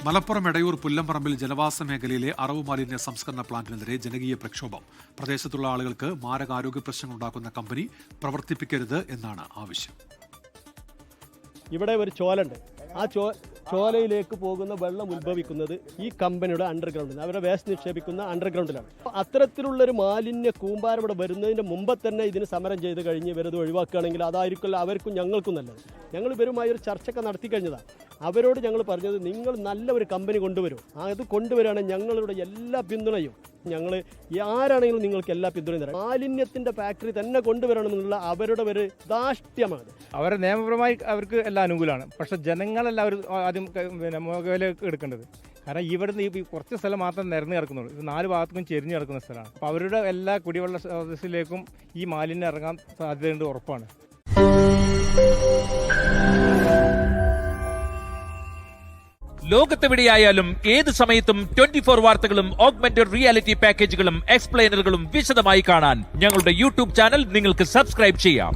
മലപ്പുറം എടയൂർ പുല്ലംപറമ്പിൽ ജനവാസ മേഖലയിലെ അറവ് മാലിന്യ സംസ്കരണ പ്ലാന്റിനെതിരെ ജനകീയ പ്രക്ഷോഭം. പ്രദേശത്തുള്ള ആളുകൾക്ക് മാരകാരോഗ്യ പ്രശ്നങ്ങളുണ്ടാക്കുന്ന കമ്പനി പ്രവർത്തിപ്പിക്കരുത് എന്നാണ് ആവശ്യം. ഇവിടെ ഒരു ചോലുണ്ട്. ആ ചോലയിലേക്ക് പോകുന്ന വെള്ളം ഉത്ഭവിക്കുന്നത് ഈ കമ്പനിയുടെ അണ്ടർഗ്രൗണ്ടിൽ, അവരുടെ വേസ്റ്റ് നിക്ഷേപിക്കുന്ന അണ്ടർഗ്രൗണ്ടിലാണ്. അത്തരത്തിലുള്ളൊരു മാലിന്യ കൂമ്പാരം ഇവിടെ വരുന്നതിന് മുമ്പ് തന്നെ ഇതിന് സമരം ചെയ്ത് കഴിഞ്ഞ് ഇവരത് ഒഴിവാക്കുകയാണെങ്കിൽ അതായിരിക്കുമല്ലോ അവർക്കും ഞങ്ങൾക്കും നല്ലത്. ഞങ്ങൾ ഇവരുമായി ഒരു ചർച്ചയൊക്കെ നടത്തി കഴിഞ്ഞതാണ്. അവരോട് ഞങ്ങൾ പറഞ്ഞത്, നിങ്ങൾ നല്ല ഒരു കമ്പനി കൊണ്ടുവരും, അത് കൊണ്ടുവരികയാണെങ്കിൽ ഞങ്ങളുടെ എല്ലാ പിന്തുണയും, ഞങ്ങൾ ആരാണെങ്കിലും നിങ്ങൾക്ക് എല്ലാ പിന്തുണയും തരാം. മാലിന്യത്തിൻ്റെ ഫാക്ടറി തന്നെ കൊണ്ടുവരണമെന്നുള്ള അവരുടെ ഒരു ധാർഷ്ട്യമാണ്. അവരുടെ നിയമപരമായി അവർക്ക് എല്ലാം അനുകൂലമാണ്. പക്ഷേ ജനങ്ങളെല്ലാവരും ആദ്യം മുഖവിലേക്ക് എടുക്കേണ്ടത്. കാരണം ഇവിടുന്ന് ഈ കുറച്ച് സ്ഥലം മാത്രം നിരന്ന് കിടക്കുന്നുള്ളൂ. ഇത് 4 ഭാഗത്തും ചെരിഞ്ഞ് കിടക്കുന്ന സ്ഥലമാണ്. അപ്പോൾ അവരുടെ എല്ലാ കുടിവെള്ള സ്രോതസ്സിലേക്കും ഈ മാലിന്യം ഇറങ്ങാൻ സാധ്യതയുണ്ട്, ഉറപ്പാണ്. ലോകത്തെവിടെയായാലും ഏത് സമയത്തും 24 വാർത്തകളും ഓഗ്മെന്റഡ് റിയാലിറ്റി പാക്കേജുകളും എക്സ്പ്ലെയിനറുകളും വിശദമായി കാണാൻ ഞങ്ങളുടെ യൂട്യൂബ് ചാനൽ നിങ്ങൾക്ക് സബ്സ്ക്രൈബ് ചെയ്യാം.